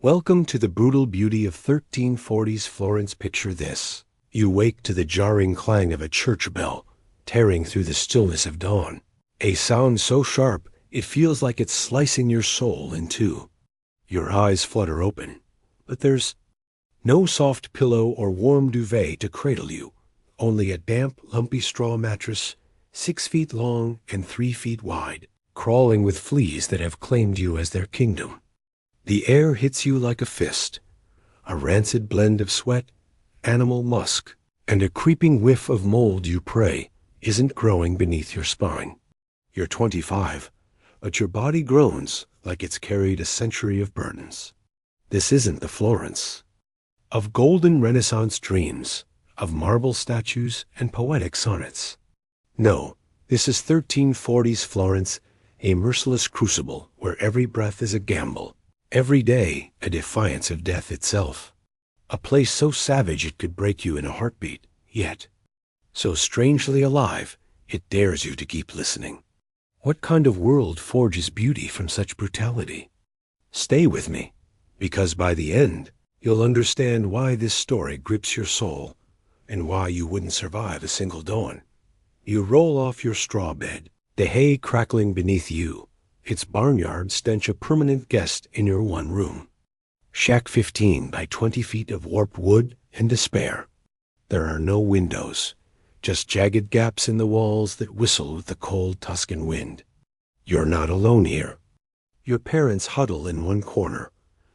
Welcome to the brutal beauty of 1340s Florence. Picture this. You wake to the jarring clang of a church bell, tearing through the stillness of dawn. A sound so sharp, it feels like it's slicing your soul in two. Your eyes flutter open, but there's no soft pillow or warm duvet to cradle you, only a damp, lumpy straw mattress, 6 feet long and 3 feet wide, crawling with fleas that have claimed you as their kingdom. The air hits you like a fist, a rancid blend of sweat, animal musk, and a creeping whiff of mold you pray isn't growing beneath your spine. You're 25, but your body groans like it's carried a century of burdens. This isn't the Florence of golden Renaissance dreams, of marble statues and poetic sonnets. No, this is 1340s Florence, a merciless crucible where every breath is a gamble, every day a defiance of death itself. A place so savage it could break you in a heartbeat, yet so strangely alive it dares you to keep listening. What kind of world forges beauty from such brutality? Stay with me, because by the end, you'll understand why this story grips your soul and why you wouldn't survive a single dawn. You roll off your straw bed, the hay crackling beneath you, its barnyard stench a permanent guest in your one room. Shack 15 by 20 feet of warped wood and despair. There are no windows, just jagged gaps in the walls that whistle with the cold Tuscan wind. You're not alone here. Your parents huddle in one corner,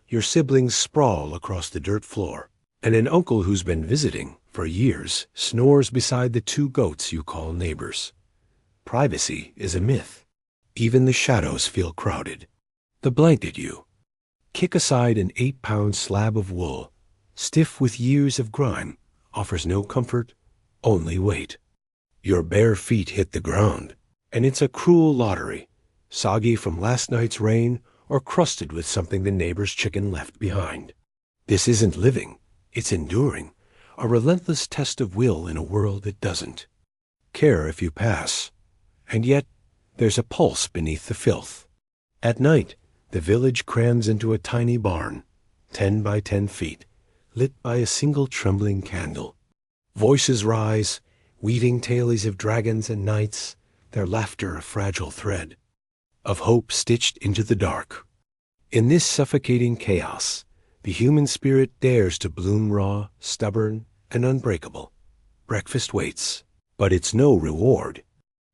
your siblings sprawl across the dirt floor, and an uncle who's been visiting for years snores beside the 2 goats you call neighbors. Privacy is a myth. Even the shadows feel crowded. The blanket you kick aside, an 8-pound slab of wool, stiff with years of grime, offers no comfort, only weight. Your bare feet hit the ground, and it's a cruel lottery, soggy from last night's rain or crusted with something the neighbor's chicken left behind. This isn't living, it's enduring, a relentless test of will in a world that doesn't care if you pass. And yet, there's a pulse beneath the filth. At night, the village crams into a tiny barn, 10 by 10 feet, lit by a single trembling candle. Voices rise, weaving tales of dragons and knights, their laughter a fragile thread of hope stitched into the dark. In this suffocating chaos, the human spirit dares to bloom raw, stubborn, and unbreakable. Breakfast waits, but it's no reward.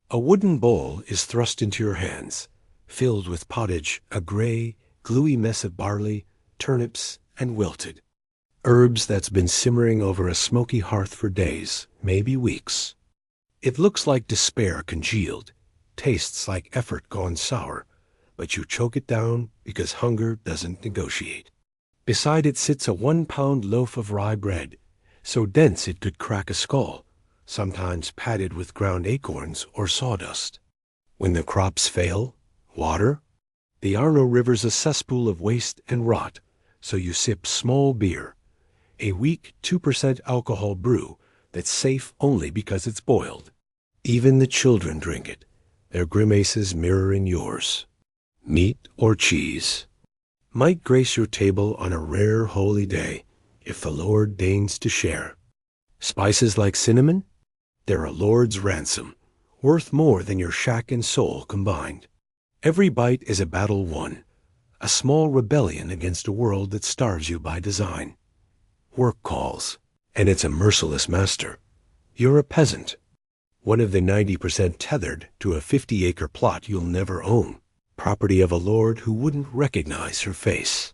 A wooden bowl is thrust into your hands, filled with pottage, a gray, gluey mess of barley, turnips, and wilted herbs that's been simmering over a smoky hearth for days, maybe weeks. It looks like despair congealed, tastes like effort gone sour, but you choke it down because hunger doesn't negotiate. Beside it sits a 1-pound loaf of rye bread, so dense it could crack a skull, sometimes padded with ground acorns or sawdust. When the crops fail, water? The Arno River's a cesspool of waste and rot, so you sip small beer, a weak 2% alcohol brew that's safe only because it's boiled. Even the children drink it, their grimaces mirroring yours. Meat or cheese might grace your table on a rare holy day if the Lord deigns to share. Spices like cinnamon? They're a lord's ransom, worth more than your shack and soul combined. Every bite is a battle won, a small rebellion against a world that starves you by design. Work calls, and it's a merciless master. You're a peasant, one of the 90% tethered to a 50-acre plot you'll never own, property of a lord who wouldn't recognize her face.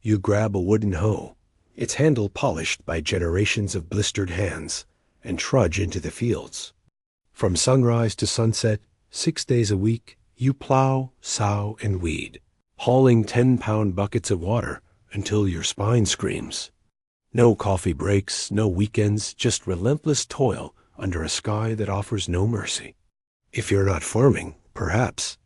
You grab a wooden hoe, its handle polished by generations of blistered hands, and trudge into the fields. From sunrise to sunset, 6 days a week, you plow, sow, and weed, hauling 10-pound buckets of water until your spine screams. No coffee breaks, no weekends, just relentless toil under a sky that offers no mercy. If you're not farming, perhaps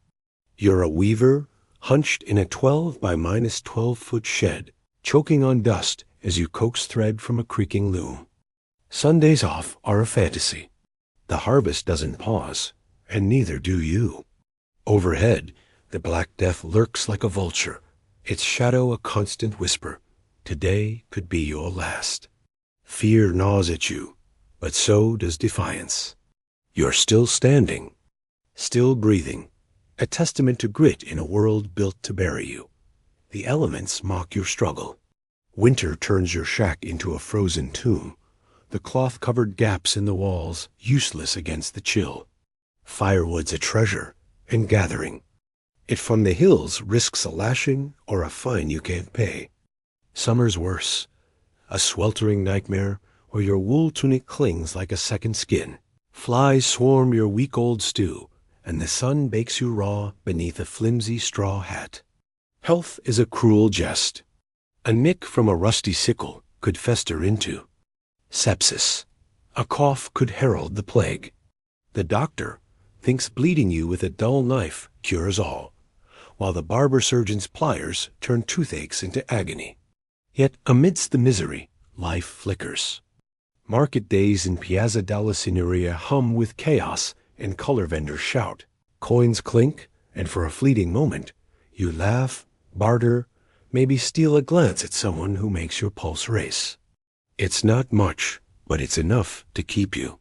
you're a weaver, hunched in a 12 by -12-foot shed, choking on dust as you coax thread from a creaking loom. Sundays off are a fantasy. The harvest doesn't pause, and neither do you. Overhead, the Black Death lurks like a vulture, its shadow a constant whisper. Today could be your last. Fear gnaws at you, but so does defiance. You're still standing, still breathing, a testament to grit in a world built to bury you. The elements mock your struggle. Winter turns your shack into a frozen tomb, the cloth-covered gaps in the walls useless against the chill. Firewood's a treasure, and gathering. It from the hills risks a lashing or a fine you can't pay. Summer's worse, a sweltering nightmare where your wool tunic clings like a second skin. Flies swarm your week-old stew, and the sun bakes you raw beneath a flimsy straw hat. Health is a cruel jest. A nick from a rusty sickle could fester into sepsis. A cough could herald the plague. The doctor thinks bleeding you with a dull knife cures all, while the barber surgeon's pliers turn toothaches into agony. Yet amidst the misery, life flickers. Market days in Piazza della Signoria hum with chaos, and color vendors shout. Coins clink, and for a fleeting moment, you laugh, barter, maybe steal a glance at someone who makes your pulse race. It's not much, but it's enough to keep you.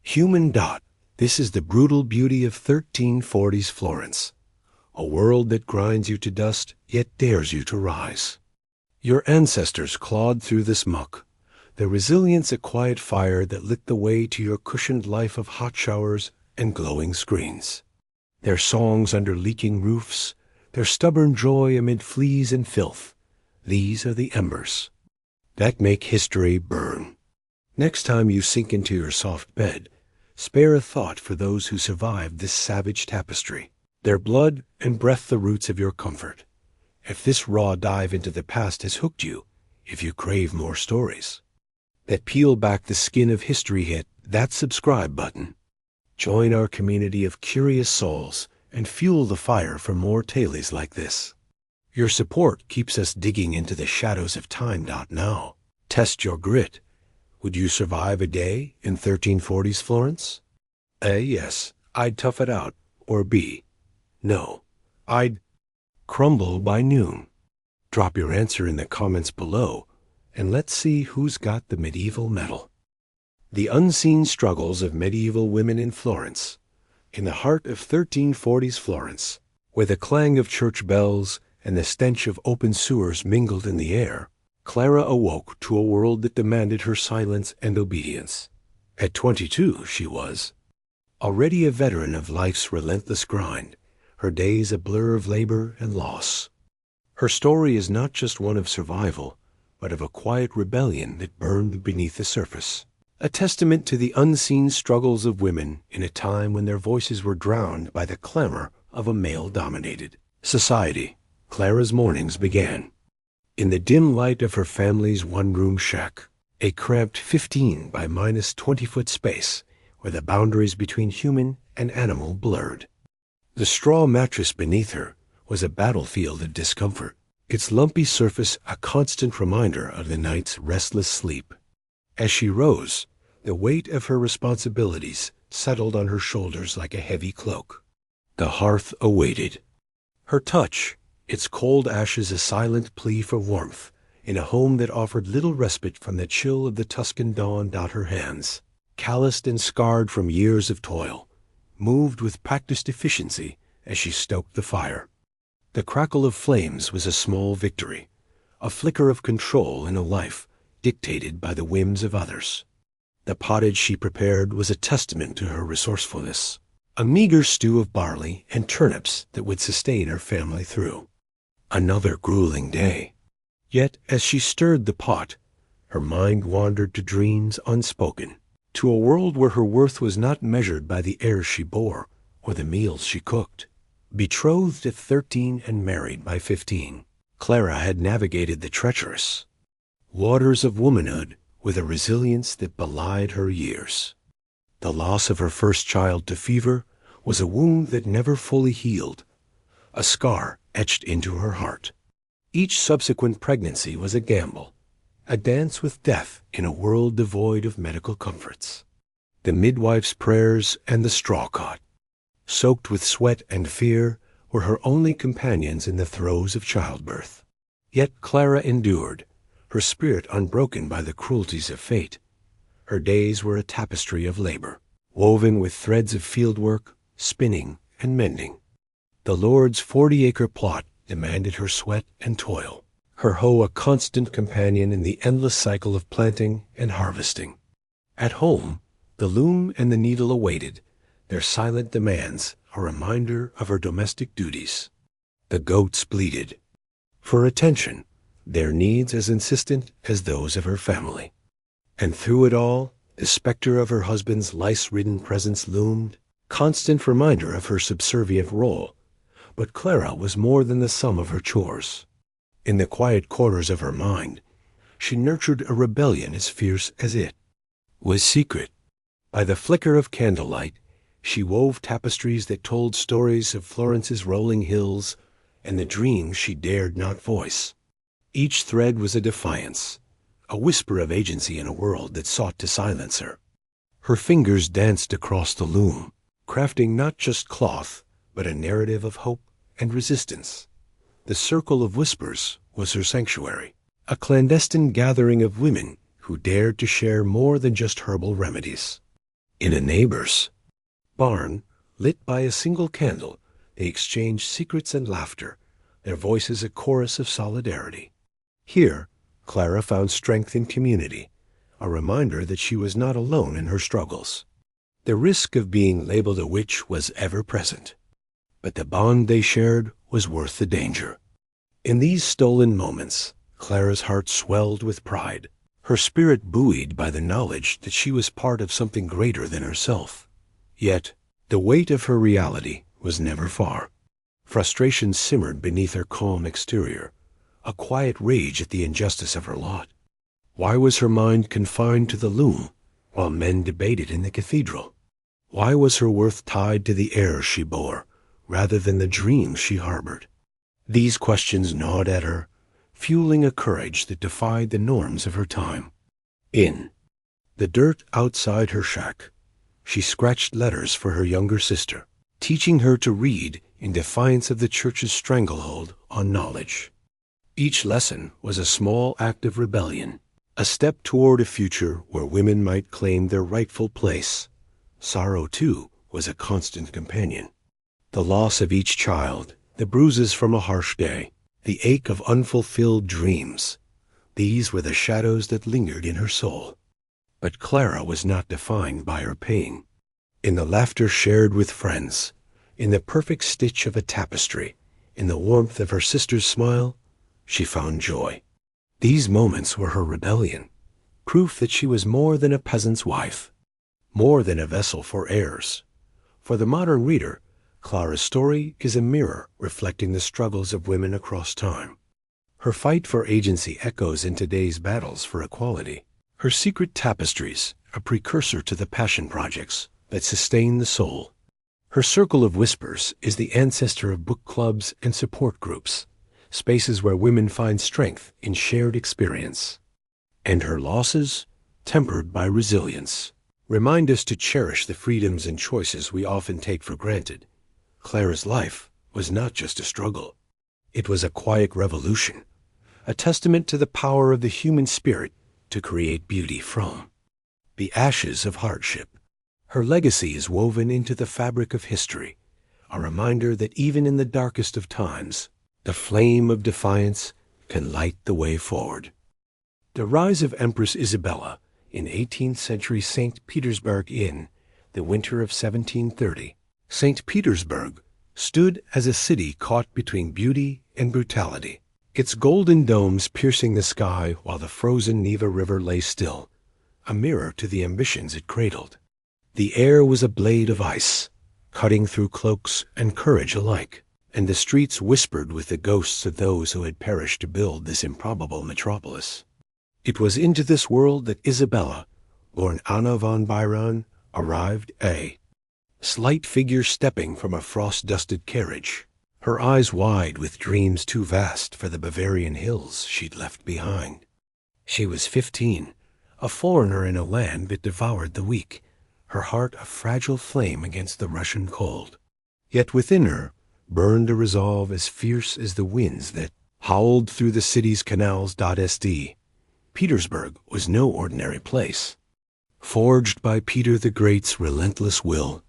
Human dot, this is the brutal beauty of 1340s Florence. A world that grinds you to dust, yet dares you to rise. Your ancestors clawed through this muck, their resilience a quiet fire that lit the way to your cushioned life of hot showers and glowing screens. Their songs under leaking roofs, their stubborn joy amid fleas and filth, these are the embers that make history burn. Next time you sink into your soft bed, spare a thought for those who survived this savage tapestry, their blood and breath the roots of your comfort. If this raw dive into the past has hooked you, if you crave more stories that peel back the skin of history, hit that subscribe button. Join our community of curious souls and fuel the fire for more tales like this. Your support keeps us digging into the shadows of time. Now, test your grit. Would you survive a day in 1340s Florence? A, yes, I'd tough it out. Or B, no, I'd crumble by noon. Drop your answer in the comments below, and let's see who's got the medieval medal. The unseen struggles of medieval women in Florence. In the heart of 1340s Florence, where the clang of church bells and the stench of open sewers mingled in the air, Clara awoke to a world that demanded her silence and obedience. At 22, she was already a veteran of life's relentless grind, her days a blur of labor and loss. Her story is not just one of survival, but of a quiet rebellion that burned beneath the surface. A testament to the unseen struggles of women in a time when their voices were drowned by the clamor of a male-dominated society. Clara's mornings began in the dim light of her family's one-room shack, a cramped 15 by minus 20-foot space where the boundaries between human and animal blurred. The straw mattress beneath her was a battlefield of discomfort, its lumpy surface a constant reminder of the night's restless sleep. As she rose, the weight of her responsibilities settled on her shoulders like a heavy cloak. The hearth awaited. Her touch, its cold ashes a silent plea for warmth, in a home that offered little respite from the chill of the Tuscan dawn. Her hands, calloused and scarred from years of toil, moved with practiced efficiency as she stoked the fire. The crackle of flames was a small victory, a flicker of control in a life dictated by the whims of others. The pottage she prepared was a testament to her resourcefulness, a meager stew of barley and turnips that would sustain her family through another grueling day. Yet as she stirred the pot, her mind wandered to dreams unspoken, to a world where her worth was not measured by the airs she bore or the meals she cooked. Betrothed at 13 and married by 15, Clara had navigated the treacherous waters of womanhood with a resilience that belied her years. The loss of her first child to fever was a wound that never fully healed, a scar etched into her heart. Each subsequent pregnancy was a gamble, a dance with death in a world devoid of medical comforts. The midwife's prayers and the straw cot, soaked with sweat and fear, were her only companions in the throes of childbirth. Yet Clara endured, her spirit unbroken by the cruelties of fate. Her days were a tapestry of labor, woven with threads of fieldwork, spinning, and mending. The Lord's 40-acre plot demanded her sweat and toil, her hoe a constant companion in the endless cycle of planting and harvesting. At home, the loom and the needle awaited, their silent demands a reminder of her domestic duties. The goats bleated for attention, their needs as insistent as those of her family. And through it all, the specter of her husband's lice-ridden presence loomed, constant reminder of her subservient role. But Clara was more than the sum of her chores. In the quiet corners of her mind, she nurtured a rebellion as fierce as it was secret. By the flicker of candlelight, she wove tapestries that told stories of Florence's rolling hills and the dreams she dared not voice. Each thread was a defiance, a whisper of agency in a world that sought to silence her. Her fingers danced across the loom, crafting not just cloth, but a narrative of hope and resistance. The circle of whispers was her sanctuary, a clandestine gathering of women who dared to share more than just herbal remedies. In a neighbor's barn, lit by a single candle, they exchanged secrets and laughter, their voices a chorus of solidarity. Here, Clara found strength in community, a reminder that she was not alone in her struggles. The risk of being labeled a witch was ever present, but the bond they shared was worth the danger. In these stolen moments, Clara's heart swelled with pride, her spirit buoyed by the knowledge that she was part of something greater than herself. Yet, the weight of her reality was never far. Frustration simmered beneath her calm exterior, a quiet rage at the injustice of her lot. Why was her mind confined to the loom, while men debated in the cathedral? Why was her worth tied to the airs she bore, rather than the dreams she harbored? These questions gnawed at her, fueling a courage that defied the norms of her time. In the dirt outside her shack, she scratched letters for her younger sister, teaching her to read in defiance of the church's stranglehold on knowledge. Each lesson was a small act of rebellion, a step toward a future where women might claim their rightful place. Sorrow, too, was a constant companion. The loss of each child, the bruises from a harsh day, the ache of unfulfilled dreams, these were the shadows that lingered in her soul. But Clara was not defined by her pain. In the laughter shared with friends, in the perfect stitch of a tapestry, in the warmth of her sister's smile, she found joy. These moments were her rebellion, proof that she was more than a peasant's wife, more than a vessel for heirs. For the modern reader, Clara's story is a mirror reflecting the struggles of women across time. Her fight for agency echoes in today's battles for equality. Her secret tapestries, a precursor to the passion projects that sustain the soul. Her circle of whispers is the ancestor of book clubs and support groups, spaces where women find strength in shared experience. And her losses, tempered by resilience, remind us to cherish the freedoms and choices we often take for granted. Clara's life was not just a struggle. It was a quiet revolution, a testament to the power of the human spirit to create beauty from the ashes of hardship. Her legacy is woven into the fabric of history, a reminder that even in the darkest of times, the flame of defiance can light the way forward. The rise of Empress Isabella in 18th century St. Petersburg in the winter of 1730. St. Petersburg stood as a city caught between beauty and brutality, its golden domes piercing the sky while the frozen Neva River lay still, a mirror to the ambitions it cradled. The air was a blade of ice, cutting through cloaks and courage alike, and the streets whispered with the ghosts of those who had perished to build this improbable metropolis. It was into this world that Isabella, born Anna von Biron, arrived, a slight figure stepping from a frost-dusted carriage, her eyes wide with dreams too vast for the Bavarian hills she'd left behind. She was 15, a foreigner in a land that devoured the weak, her heart a fragile flame against the Russian cold. Yet within her, burned a resolve as fierce as the winds that howled through the city's canals. Sd. Petersburg was no ordinary place. Forged by Peter the Great's relentless will,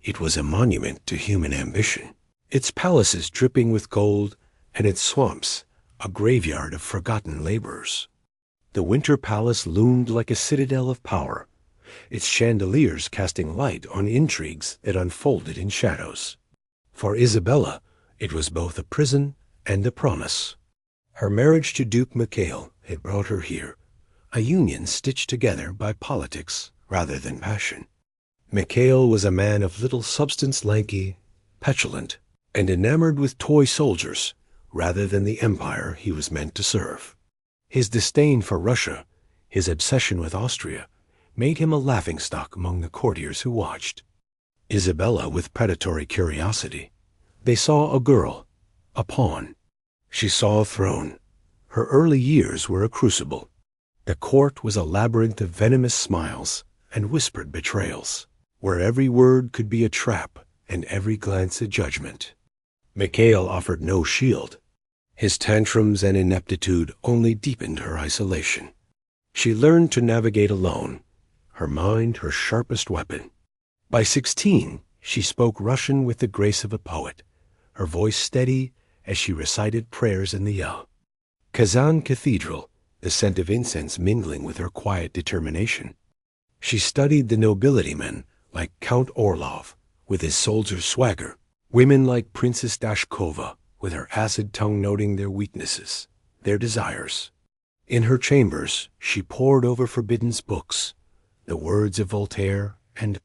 it was a monument to human ambition. Its palaces dripping with gold, and its swamps a graveyard of forgotten laborers. The Winter Palace loomed like a citadel of power, its chandeliers casting light on intrigues that unfolded in shadows. For Isabella, it was both a prison and a promise. Her marriage to Duke Mikhail had brought her here, a union stitched together by politics rather than passion. Mikhail was a man of little substance, lanky, petulant, and enamored with toy soldiers rather than the empire he was meant to serve. His disdain for Russia, his obsession with Austria, made him a laughingstock among the courtiers who watched. Isabella with predatory curiosity. They saw a girl, a pawn. She saw a throne. Her early years were a crucible. The court was a labyrinth of venomous smiles and whispered betrayals, where every word could be a trap and every glance a judgment. Mikhail offered no shield. His tantrums and ineptitude only deepened her isolation. She learned to navigate alone, her mind her sharpest weapon. By 16, she spoke Russian with the grace of a poet, her voice steady as she recited prayers in the Yell. Kazan Cathedral, the scent of incense mingling with her quiet determination. She studied the nobility men like Count Orlov, with his soldier swagger, women like Princess Dashkova, with her acid tongue noting their weaknesses, their desires. In her chambers, she pored over forbidden books, the words of Voltaire and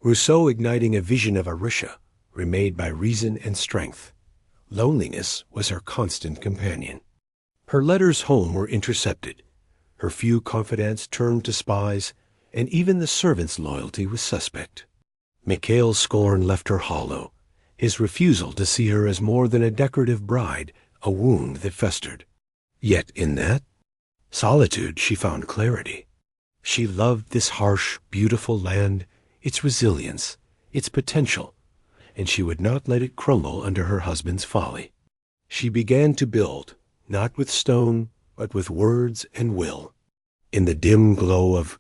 Rousseau, igniting a vision of a Russia remade by reason and strength. Loneliness was her constant companion. Her letters home were intercepted. Her few confidants turned to spies, and even the servant's loyalty was suspect. Mikhail's scorn left her hollow, his refusal to see her as more than a decorative bride, a wound that festered. Yet in that solitude she found clarity. She loved this harsh, beautiful land, its resilience, its potential, and she would not let it crumble under her husband's folly. She began to build, not with stone, but with words and will. In the dim glow of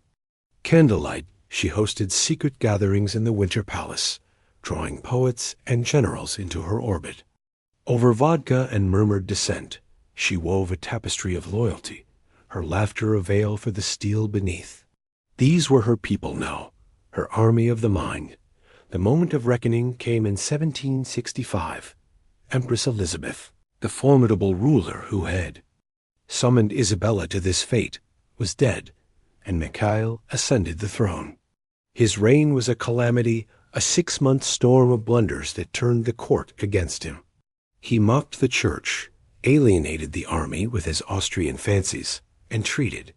candlelight, she hosted secret gatherings in the Winter Palace, drawing poets and generals into her orbit. Over vodka and murmured dissent, she wove a tapestry of loyalty, her laughter a veil for the steel beneath. These were her people now, her army of the mind. The moment of reckoning came in 1765. Empress Elizabeth, the formidable ruler who had summoned Isabella to this fate, was dead, and Mikhail ascended the throne. His reign was a calamity, a 6-month storm of blunders that turned the court against him. He mocked the church, alienated the army with his Austrian fancies, and treated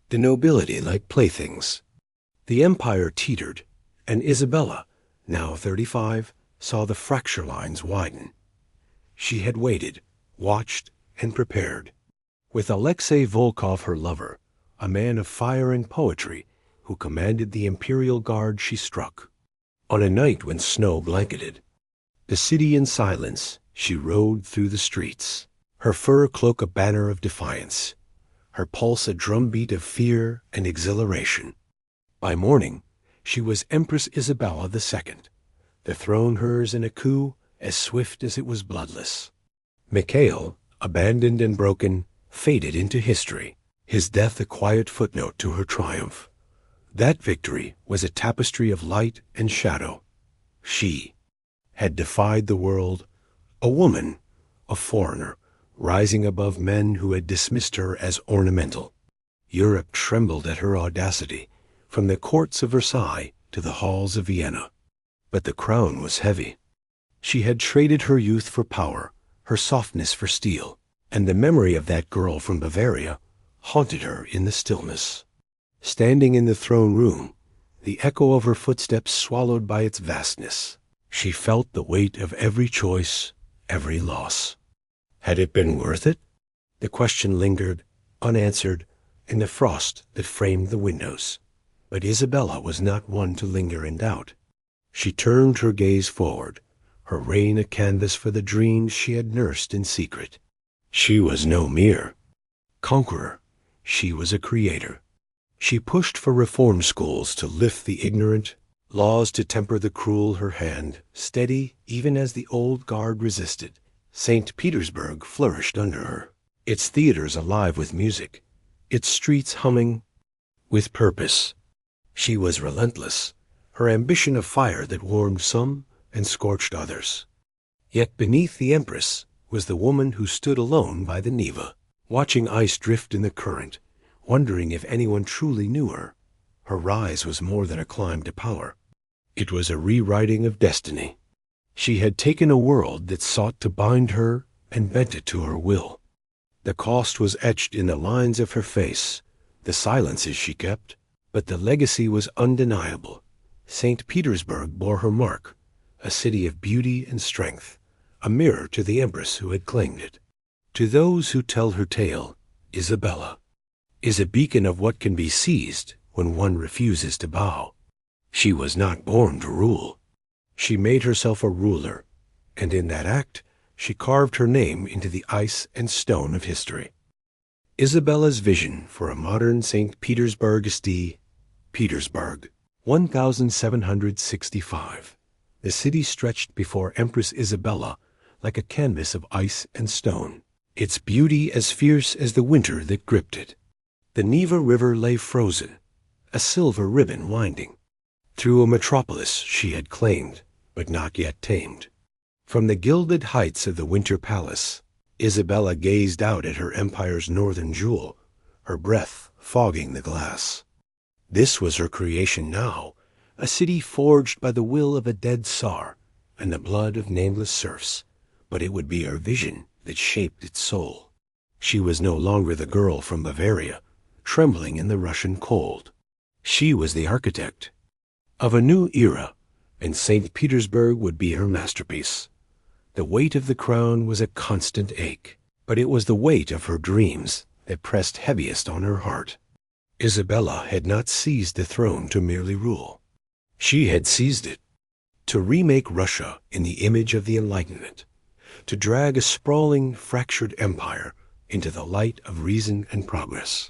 the nobility like playthings. The empire teetered, and Isabella, now 35, saw the fracture lines widen. She had waited, watched, and prepared. With Alexei Volkov, her lover, a man of fire and poetry, who commanded the imperial guard, she struck. On a night when snow blanketed the city in silence, she rode through the streets, her fur cloak a banner of defiance, her pulse a drumbeat of fear and exhilaration. By morning, she was Empress Isabella II, the throne hers in a coup as swift as it was bloodless. Mikhail, abandoned and broken, faded into history, his death a quiet footnote to her triumph. That victory was a tapestry of light and shadow. She had defied the world, a woman, a foreigner, rising above men who had dismissed her as ornamental. Europe trembled at her audacity, from the courts of Versailles to the halls of Vienna. But the crown was heavy. She had traded her youth for power, her softness for steel, and the memory of that girl from Bavaria haunted her in the stillness. Standing in the throne room, the echo of her footsteps swallowed by its vastness, she felt the weight of every choice, every loss. Had it been worth it? The question lingered, unanswered, in the frost that framed the windows. But Isabella was not one to linger in doubt. She turned her gaze forward, her reign a canvas for the dreams she had nursed in secret. She was no mere conqueror, she was a creator. She pushed for reform schools to lift the ignorant, laws to temper the cruel, her hand steady even as the old guard resisted. St. Petersburg flourished under her, its theaters alive with music, its streets humming with purpose. She was relentless, her ambition a fire that warmed some and scorched others. Yet beneath the Empress was the woman who stood alone by the Neva, watching ice drift in the current, wondering if anyone truly knew her. Her rise was more than a climb to power. It was a rewriting of destiny. She had taken a world that sought to bind her and bent it to her will. The cost was etched in the lines of her face, the silences she kept, but the legacy was undeniable. St. Petersburg bore her mark, a city of beauty and strength, a mirror to the Empress who had claimed it. To those who tell her tale, Isabella is a beacon of what can be seized when one refuses to bow. She was not born to rule. She made herself a ruler, and in that act she carved her name into the ice and stone of history. Isabella's vision for a modern St. Petersburg St. Petersburg, 1765. The city stretched before Empress Isabella like a canvas of ice and stone, its beauty as fierce as the winter that gripped it. The Neva River lay frozen, a silver ribbon winding through a metropolis she had claimed, but not yet tamed. From the gilded heights of the Winter Palace, Isabella gazed out at her empire's northern jewel, her breath fogging the glass. This was her creation now, a city forged by the will of a dead Tsar and the blood of nameless serfs, but it would be her vision that shaped its soul. She was no longer the girl from Bavaria, trembling in the Russian cold. She was the architect of a new era, and St. Petersburg would be her masterpiece. The weight of the crown was a constant ache, but it was the weight of her dreams that pressed heaviest on her heart. Isabella had not seized the throne to merely rule. She had seized it to remake Russia in the image of the Enlightenment, to drag a sprawling, fractured empire into the light of reason and progress.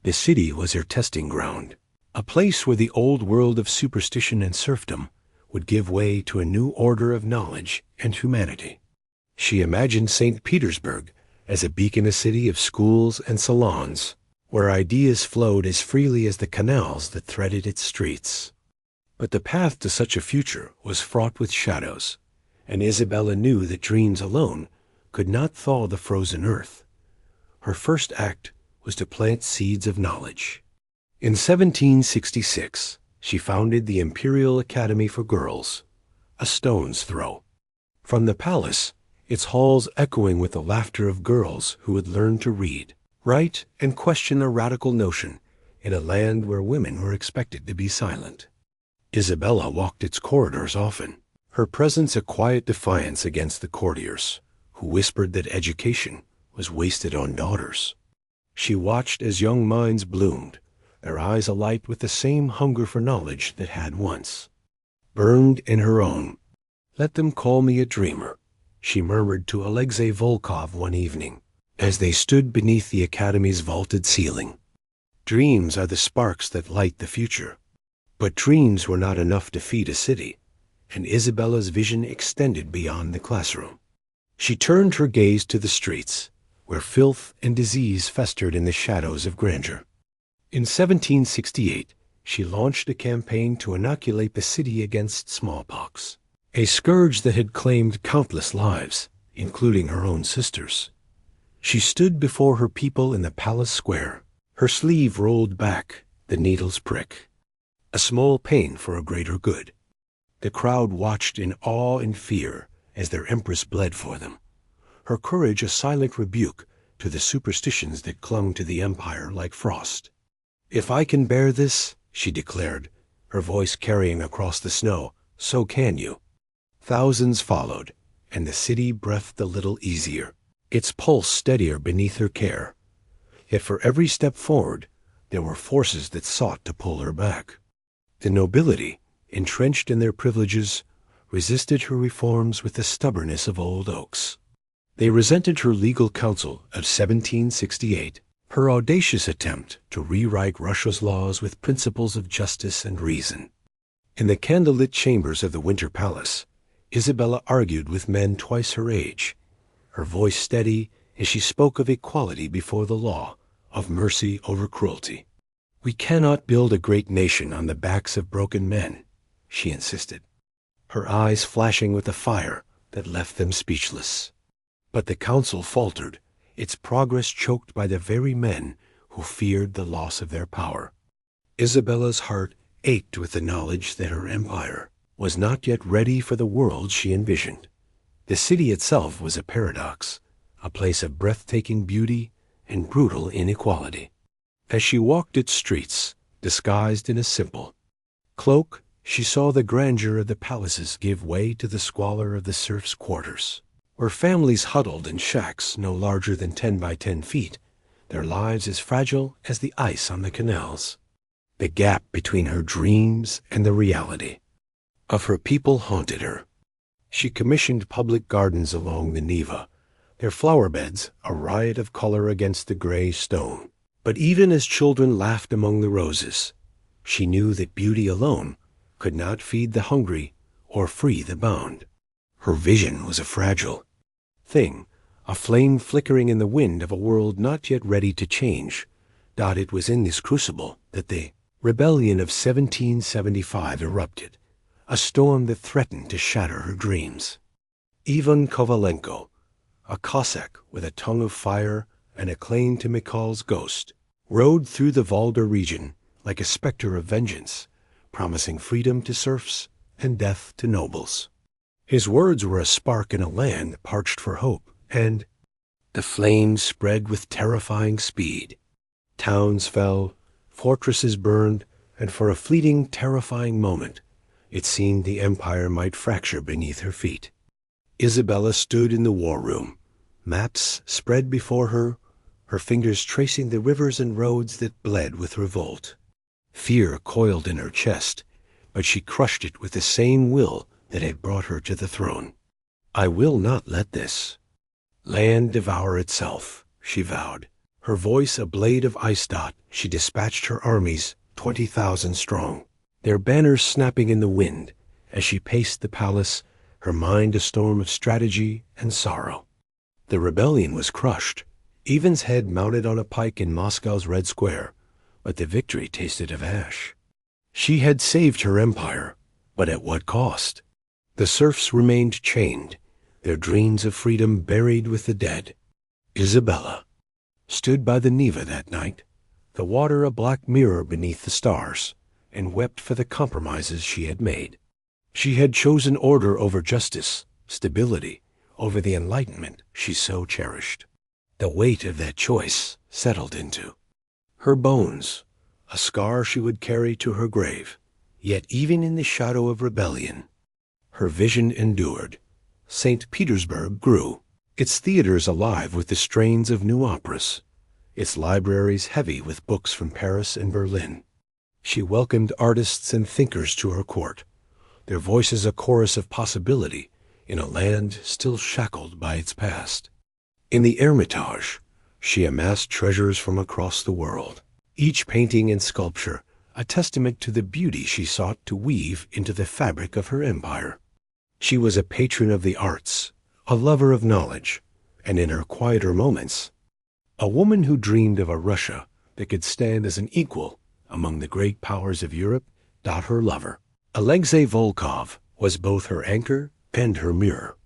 The city was her testing ground, a place where the old world of superstition and serfdom would give way to a new order of knowledge and humanity. She imagined St. Petersburg as a beacon, a city of schools and salons, where ideas flowed as freely as the canals that threaded its streets. But the path to such a future was fraught with shadows, and Isabella knew that dreams alone could not thaw the frozen earth. Her first act was to plant seeds of knowledge. In 1766, she founded the Imperial Academy for Girls, a stone's throw from the palace, its halls echoing with the laughter of girls who had learned to read, write, and question a radical notion in a land where women were expected to be silent. Isabella walked its corridors often, her presence a quiet defiance against the courtiers who whispered that education was wasted on daughters. She watched as young minds bloomed, their eyes alight with the same hunger for knowledge that had once burned in her own. "Let them call me a dreamer," she murmured to Alexei Volkov one evening, as they stood beneath the Academy's vaulted ceiling. Dreams are the sparks that light the future. But dreams were not enough to feed a city, and Isabella's vision extended beyond the classroom. She turned her gaze to the streets, where filth and disease festered in the shadows of grandeur. In 1768, she launched a campaign to inoculate the city against smallpox, a scourge that had claimed countless lives, including her own sister's. She stood before her people in the palace square, her sleeve rolled back, the needle's prick, a small pain for a greater good. The crowd watched in awe and fear as their empress bled for them, her courage a silent rebuke to the superstitions that clung to the empire like frost. "If I can bear this," she declared, her voice carrying across the snow, "so can you." Thousands followed, and the city breathed a little easier, its pulse steadier beneath her care. Yet for every step forward, there were forces that sought to pull her back. The nobility, entrenched in their privileges, resisted her reforms with the stubbornness of old oaks. They resented her legal counsel of 1768, her audacious attempt to rewrite Russia's laws with principles of justice and reason. In the candlelit chambers of the Winter Palace, Isabella argued with men twice her age, her voice steady as she spoke of equality before the law, of mercy over cruelty. "We cannot build a great nation on the backs of broken men," she insisted, her eyes flashing with a fire that left them speechless. But the council faltered, its progress choked by the very men who feared the loss of their power. Isabella's heart ached with the knowledge that her empire was not yet ready for the world she envisioned. The city itself was a paradox, a place of breathtaking beauty and brutal inequality. As she walked its streets, disguised in a simple cloak, she saw the grandeur of the palaces give way to the squalor of the serfs' quarters, where families huddled in shacks no larger than 10 by 10 feet, their lives as fragile as the ice on the canals. The gap between her dreams and the reality of her people haunted her. She commissioned public gardens along the Neva, their flower beds a riot of color against the gray stone. But even as children laughed among the roses, she knew that beauty alone could not feed the hungry or free the bound. Her vision was a fragile thing, a flame flickering in the wind of a world not yet ready to change. It was in this crucible that the rebellion of 1775 erupted, a storm that threatened to shatter her dreams. Ivan Kovalenko, a Cossack with a tongue of fire and a claim to Mikal's ghost, rode through the Valda region like a specter of vengeance, promising freedom to serfs and death to nobles. His words were a spark in a land parched for hope, and the flames spread with terrifying speed. Towns fell, fortresses burned, and for a fleeting, terrifying moment, it seemed the empire might fracture beneath her feet. Isabella stood in the war room, maps spread before her, her fingers tracing the rivers and roads that bled with revolt. Fear coiled in her chest, but she crushed it with the same will that had brought her to the throne. "I will not let this land devour itself," she vowed. Her voice a blade of ice. She dispatched her armies, 20,000 strong, their banners snapping in the wind as she paced the palace, her mind a storm of strategy and sorrow. The rebellion was crushed, Ivan's head mounted on a pike in Moscow's Red Square, but the victory tasted of ash. She had saved her empire, but at what cost? The serfs remained chained, their dreams of freedom buried with the dead. Isabella stood by the Neva that night, the water a black mirror beneath the stars, and wept for the compromises she had made. She had chosen order over justice, stability over the enlightenment she so cherished. The weight of that choice settled into her bones, a scar she would carry to her grave. Yet even in the shadow of rebellion, her vision endured. St. Petersburg grew, its theaters alive with the strains of new operas, its libraries heavy with books from Paris and Berlin. She welcomed artists and thinkers to her court, their voices a chorus of possibility in a land still shackled by its past. In the Hermitage, she amassed treasures from across the world, each painting and sculpture a testament to the beauty she sought to weave into the fabric of her empire. She was a patron of the arts, a lover of knowledge, and in her quieter moments, a woman who dreamed of a Russia that could stand as an equal among the great powers of Europe. Her lover, Alexei Volkov, was both her anchor and her mirror.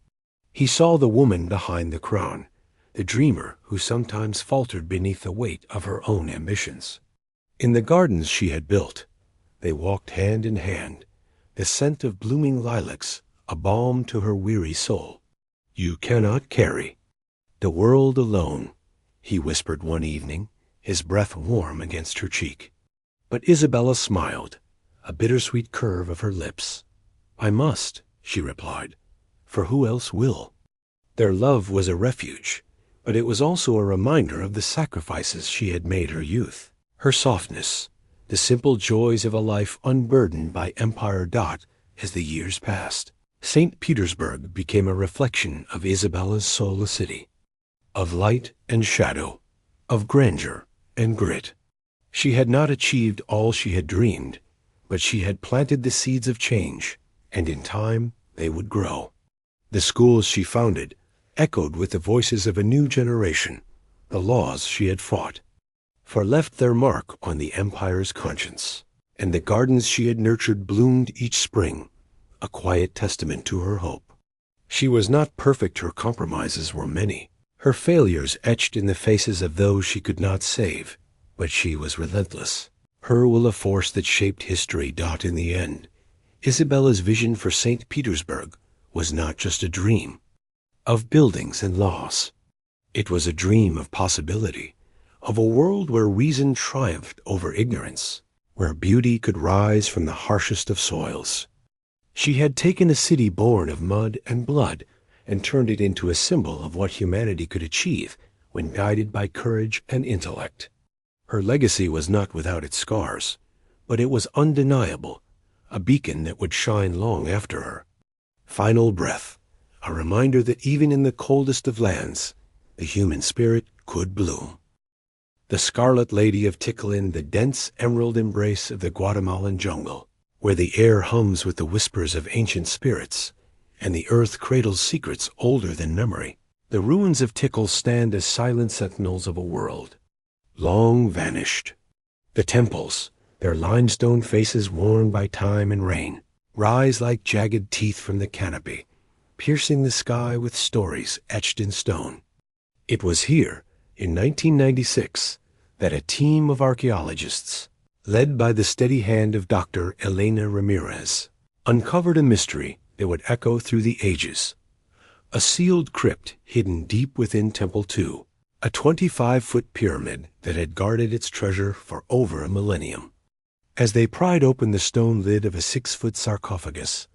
He saw the woman behind the crown, the dreamer who sometimes faltered beneath the weight of her own ambitions. In the gardens she had built, they walked hand in hand, the scent of blooming lilacs a balm to her weary soul. "You cannot carry the world alone," he whispered one evening, his breath warm against her cheek. But Isabella smiled, a bittersweet curve of her lips. "I must," she replied, "for who else will?" Their love was a refuge, but it was also a reminder of the sacrifices she had made her youth, her softness, the simple joys of a life unburdened by empire. As the years passed, St. Petersburg became a reflection of Isabella's soul city, of light and shadow, of grandeur and grit. She had not achieved all she had dreamed, but she had planted the seeds of change, and in time they would grow. The schools she founded echoed with the voices of a new generation, the laws she had fought, for left their mark on the empire's conscience, and the gardens she had nurtured bloomed each spring, a quiet testament to her hope. She was not perfect, her compromises were many, her failures etched in the faces of those she could not save, but she was relentless. Her will of force that shaped history. In the end, Isabella's vision for St. Petersburg was not just a dream of buildings and laws. It was a dream of possibility, of a world where reason triumphed over ignorance, where beauty could rise from the harshest of soils. She had taken a city born of mud and blood and turned it into a symbol of what humanity could achieve when guided by courage and intellect. Her legacy was not without its scars, but it was undeniable, a beacon that would shine long after her. Final breath, a reminder that even in the coldest of lands, the human spirit could bloom. The Scarlet Lady of Tikal, the dense emerald embrace of the Guatemalan jungle, where the air hums with the whispers of ancient spirits, and the earth cradles secrets older than memory. The ruins of Tikal stand as silent sentinels of a world long vanished. The temples, their limestone faces worn by time and rain, rise like jagged teeth from the canopy, piercing the sky with stories etched in stone. It was here, in 1996, that a team of archaeologists, led by the steady hand of Dr. Elena Ramirez, uncovered a mystery that would echo through the ages. A sealed crypt hidden deep within Temple II, a 25-foot pyramid that had guarded its treasure for over a millennium. As they pried open the stone lid of a 6-foot sarcophagus,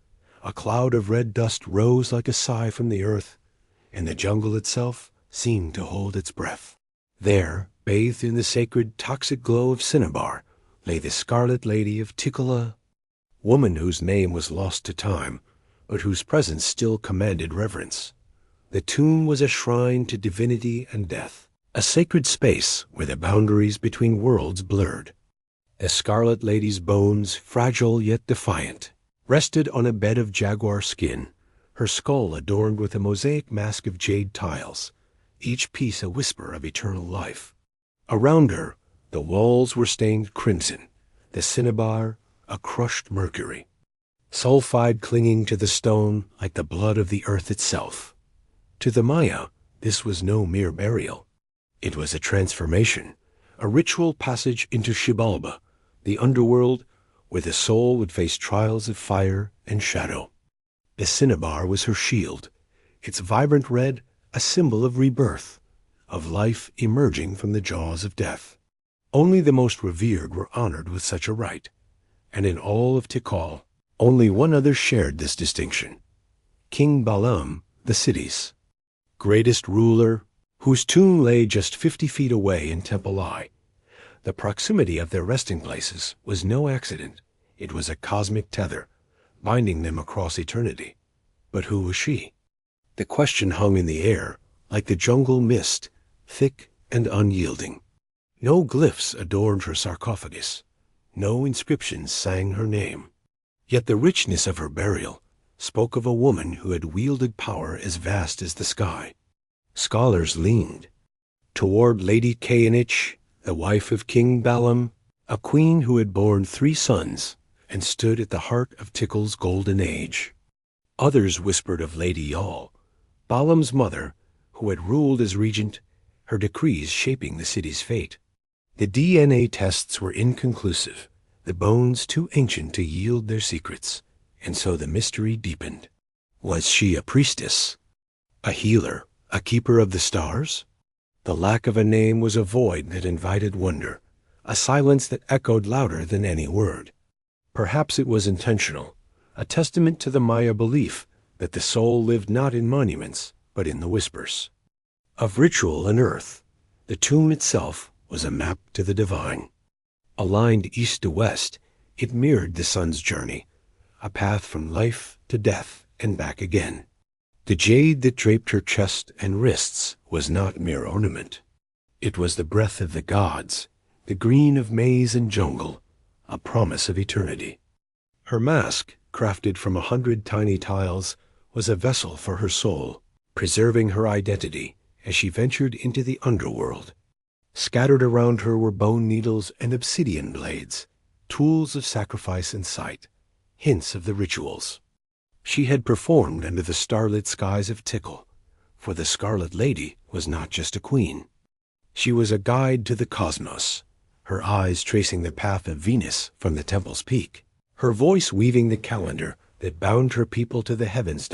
a cloud of red dust rose like a sigh from the earth, and the jungle itself seemed to hold its breath. There, bathed in the sacred toxic glow of cinnabar, lay the Scarlet Lady of Tikal, woman whose name was lost to time, but whose presence still commanded reverence. The tomb was a shrine to divinity and death, a sacred space where the boundaries between worlds blurred. The Scarlet Lady's bones, fragile yet defiant, rested on a bed of jaguar skin, her skull adorned with a mosaic mask of jade tiles, each piece a whisper of eternal life. Around her, the walls were stained crimson, the cinnabar a crushed mercury, sulfide clinging to the stone like the blood of the earth itself. To the Maya, this was no mere burial. It was a transformation, a ritual passage into Xibalba, the underworld where the soul would face trials of fire and shadow. The cinnabar was her shield, its vibrant red a symbol of rebirth, of life emerging from the jaws of death. Only the most revered were honored with such a rite, and in all of Tikal, only one other shared this distinction: King Balam, the city's greatest ruler, whose tomb lay just 50 feet away in Temple I. The proximity of their resting places was no accident. It was a cosmic tether, binding them across eternity. But who was she? The question hung in the air, like the jungle mist, thick and unyielding. No glyphs adorned her sarcophagus. No inscriptions sang her name. Yet the richness of her burial spoke of a woman who had wielded power as vast as the sky. Scholars leaned toward Lady Kainich, the wife of King Balam, a queen who had borne 3 sons and stood at the heart of Tikal's golden age. Others whispered of Lady Yal, Balam's mother, who had ruled as regent, her decrees shaping the city's fate. The DNA tests were inconclusive, the bones too ancient to yield their secrets, and so the mystery deepened. Was she a priestess, a healer, a keeper of the stars? The lack of a name was a void that invited wonder, a silence that echoed louder than any word. Perhaps it was intentional, a testament to the Maya belief that the soul lived not in monuments, but in the whispers of ritual and earth. The tomb itself was a map to the divine. Aligned east to west, it mirrored the sun's journey, a path from life to death and back again. The jade that draped her chest and wrists was not mere ornament. It was the breath of the gods, the green of maize and jungle, a promise of eternity. Her mask, crafted from 100 tiny tiles, was a vessel for her soul, preserving her identity as she ventured into the underworld. Scattered around her were bone needles and obsidian blades, tools of sacrifice and sight, hints of the rituals she had performed under the starlit skies of Tikal, for the Scarlet Lady was not just a queen. She was a guide to the cosmos, her eyes tracing the path of Venus from the temple's peak, her voice weaving the calendar that bound her people to the heavens.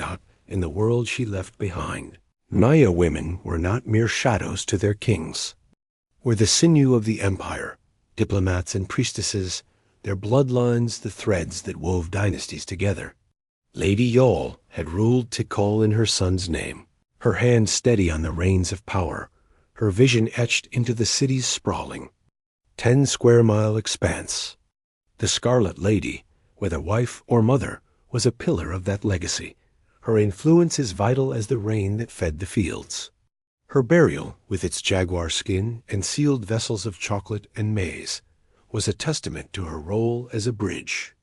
In the world she left behind, Maya women were not mere shadows to their kings. Were the sinew of the empire, diplomats and priestesses, their bloodlines the threads that wove dynasties together. Lady Yol had ruled Tikal in her son's name, her hand steady on the reins of power, her vision etched into the city's sprawling 10-square-mile expanse. The Scarlet Lady, whether wife or mother, was a pillar of that legacy. Her influence as vital as the rain that fed the fields. Her burial, with its jaguar skin and sealed vessels of chocolate and maize, was a testament to her role as a bridge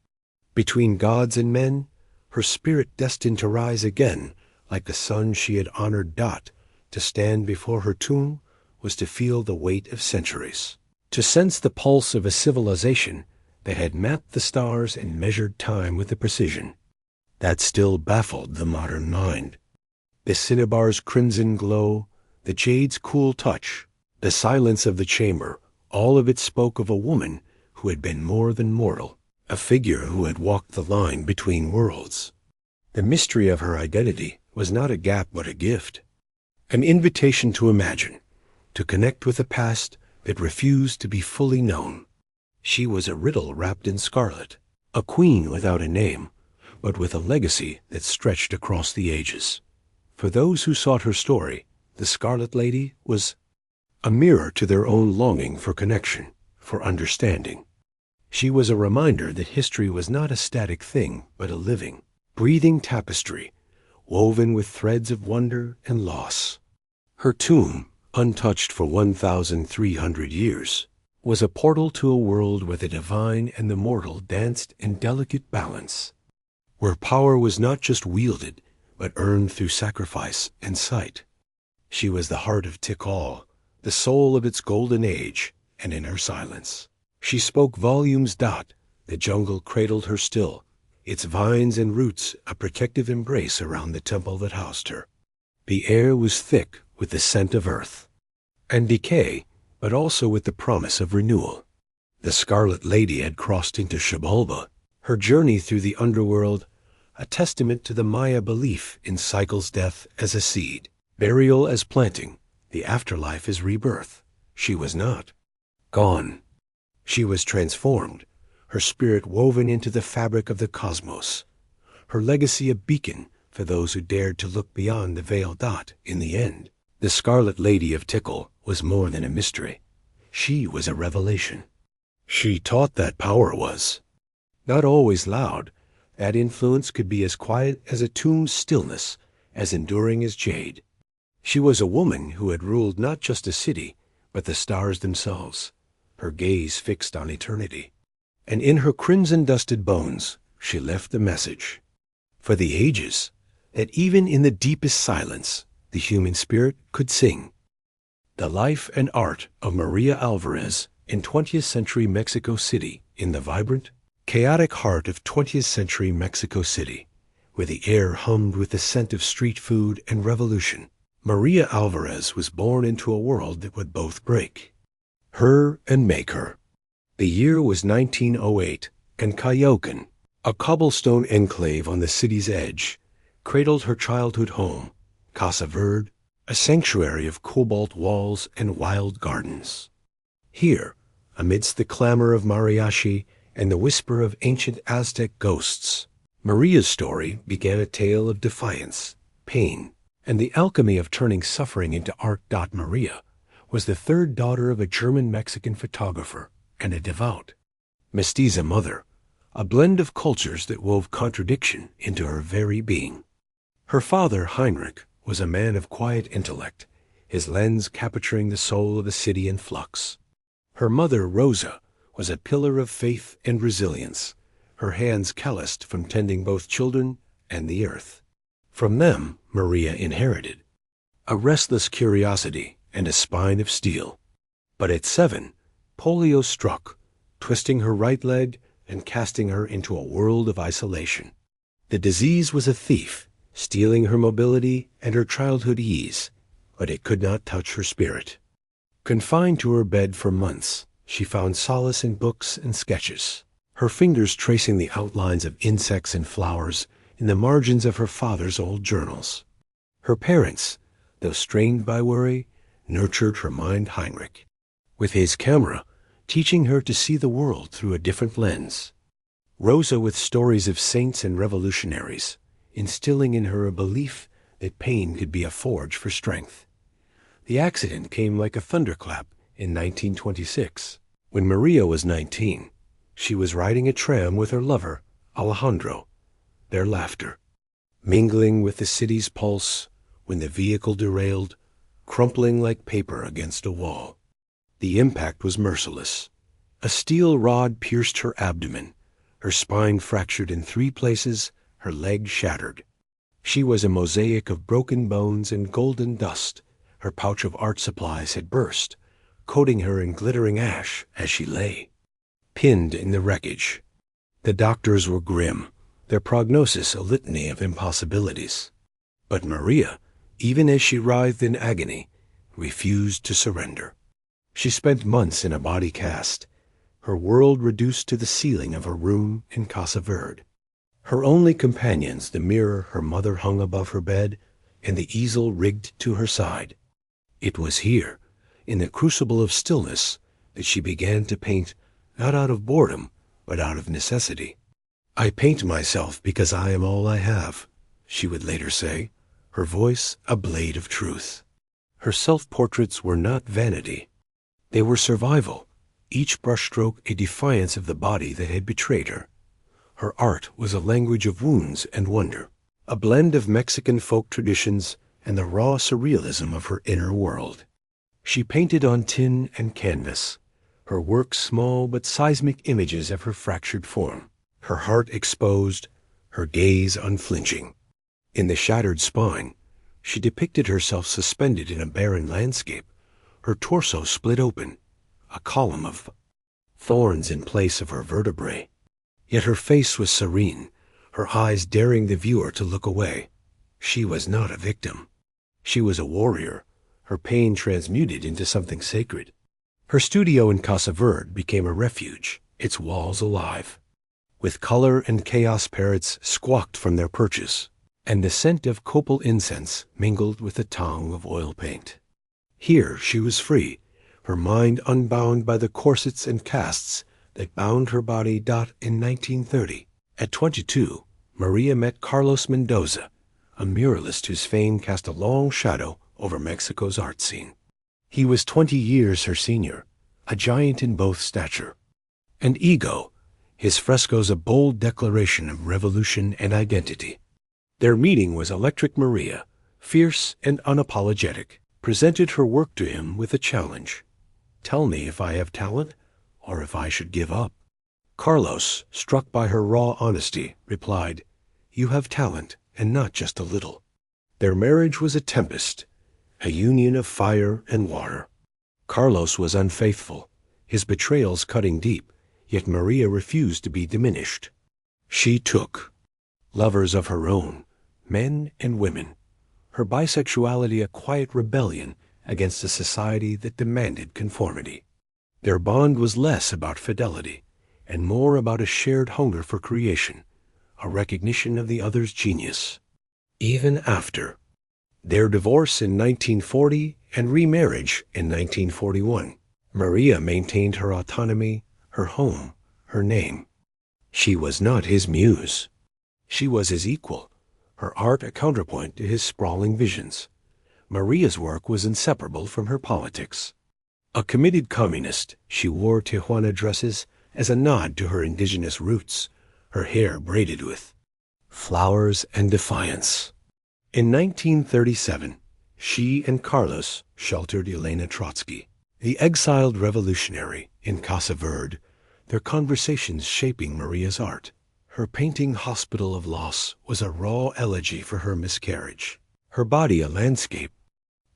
between gods and men, her spirit destined to rise again like the sun she had honored. To stand before her tomb was to feel the weight of centuries, to sense the pulse of a civilization that had mapped the stars and measured time with a precision that still baffled the modern mind. The cinnabar's crimson glow, the jade's cool touch, the silence of the chamber, all of it spoke of a woman who had been more than mortal, a figure who had walked the line between worlds. The mystery of her identity was not a gap but a gift, an invitation to imagine, to connect with a past that refused to be fully known. She was a riddle wrapped in scarlet, a queen without a name, but with a legacy that stretched across the ages. For those who sought her story, the Scarlet Lady was a mirror to their own longing for connection, for understanding. She was a reminder that history was not a static thing, but a living, breathing tapestry, woven with threads of wonder and loss. Her tomb, untouched for 1,300 years, was a portal to a world where the divine and the mortal danced in delicate balance, where power was not just wielded, but earned through sacrifice and sight. She was the heart of Tikal, the soul of its golden age, and in her silence she spoke volumes. The jungle cradled her still, its vines and roots a protective embrace around the temple that housed her. The air was thick with the scent of earth and decay, but also with the promise of renewal. The Scarlet Lady had crossed into Xibalba, her journey through the underworld, a testament to the Maya belief in cycles, death as a seed, burial as planting, the afterlife as rebirth. She was not gone. She was transformed, her spirit woven into the fabric of the cosmos, her legacy a beacon for those who dared to look beyond the veil. In the end, the Scarlet Lady of Tikal was more than a mystery. She was a revelation. She taught that power was not always loud. That influence could be as quiet as a tomb's stillness, as enduring as jade. She was a woman who had ruled not just a city, but the stars themselves, her gaze fixed on eternity. And in her crimson-dusted bones she left the message for the ages that even in the deepest silence the human spirit could sing. The life and art of Maria Alvarez in 20th century Mexico City, in the vibrant, chaotic heart of 20th century Mexico City, where the air hummed with the scent of street food and revolution. Maria Alvarez was born into a world that would both break her and make her. The year was 1908, and Cayocan, a cobblestone enclave on the city's edge, cradled her childhood home, Casa Verde, a sanctuary of cobalt walls and wild gardens. Here, amidst the clamor of mariachi and the whisper of ancient Aztec ghosts, Maria's story began a tale of defiance, pain, and the alchemy of turning suffering into art. Maria was the third daughter of a German-Mexican photographer and a devout mestiza mother, a blend of cultures that wove contradiction into her very being. Her father, Heinrich, was a man of quiet intellect, his lens capturing the soul of a city in flux. Her mother, Rosa, was a pillar of faith and resilience, her hands calloused from tending both children and the earth. From them, Maria inherited a restless curiosity and a spine of steel. But at 7, polio struck, twisting her right leg and casting her into a world of isolation. The disease was a thief, stealing her mobility and her childhood ease, but it could not touch her spirit. Confined to her bed for months, she found solace in books and sketches, her fingers tracing the outlines of insects and flowers in the margins of her father's old journals. Her parents, though strained by worry, nurtured her mind Heinrich, with his camera teaching her to see the world through a different lens. Rosa with stories of saints and revolutionaries, instilling in her a belief that pain could be a forge for strength. The accident came like a thunderclap in 1926. When Maria was 19, she was riding a tram with her lover, Alejandro, their laughter mingling with the city's pulse when the vehicle derailed, crumpling like paper against a wall. The impact was merciless. A steel rod pierced her abdomen, her spine fractured in 3 places, her leg shattered. She was a mosaic of broken bones and golden dust. Her pouch of art supplies had burst, coating her in glittering ash as she lay, pinned in the wreckage. The doctors were grim, their prognosis a litany of impossibilities. But Maria, even as she writhed in agony, refused to surrender. She spent months in a body cast, her world reduced to the ceiling of her room in Casa Verde. Her only companions the mirror her mother hung above her bed and the easel rigged to her side. It was here, in the crucible of stillness, that she began to paint, not out of boredom, but out of necessity. "I paint myself because I am all I have," she would later say, her voice a blade of truth. Her self-portraits were not vanity. They were survival, each brushstroke a defiance of the body that had betrayed her. Her art was a language of wounds and wonder, a blend of Mexican folk traditions and the raw surrealism of her inner world. She painted on tin and canvas, her work small but seismic images of her fractured form, her heart exposed, her gaze unflinching. In the shattered spine, she depicted herself suspended in a barren landscape, her torso split open, a column of thorns in place of her vertebrae. Yet her face was serene, her eyes daring the viewer to look away. She was not a victim. She was a warrior, her pain transmuted into something sacred. Her studio in Casa Verde became a refuge, its walls alive, with color and chaos parrots squawked from their perches, and the scent of copal incense mingled with the tongue of oil paint. Here she was free, her mind unbound by the corsets and casts that bound her body. In 1930, at 22, Maria met Carlos Mendoza, a muralist whose fame cast a long shadow over Mexico's art scene. He was 20 years her senior, a giant in both stature and ego, his frescoes a bold declaration of revolution and identity. Their meeting was electric. Maria, fierce and unapologetic, presented her work to him with a challenge. "Tell me if I have talent, or if I should give up." Carlos, struck by her raw honesty, replied, "You have talent, and not just a little." Their marriage was a tempest, a union of fire and water. Carlos was unfaithful, his betrayals cutting deep, yet Maria refused to be diminished. She took lovers of her own, men and women, her bisexuality a quiet rebellion against a society that demanded conformity. Their bond was less about fidelity and more about a shared hunger for creation, a recognition of the other's genius. Even after their divorce in 1940 and remarriage in 1941, Maria maintained her autonomy, her home, her name. She was not his muse. She was his equal, her art a counterpoint to his sprawling visions. Maria's work was inseparable from her politics. A committed communist, she wore Tijuana dresses as a nod to her indigenous roots, her hair braided with flowers and defiance. In 1937, she and Carlos sheltered Elena Trotsky, the exiled revolutionary, in Casa Verde, their conversations shaping Maria's art. Her painting Hospital of Loss was a raw elegy for her miscarriage, her body a landscape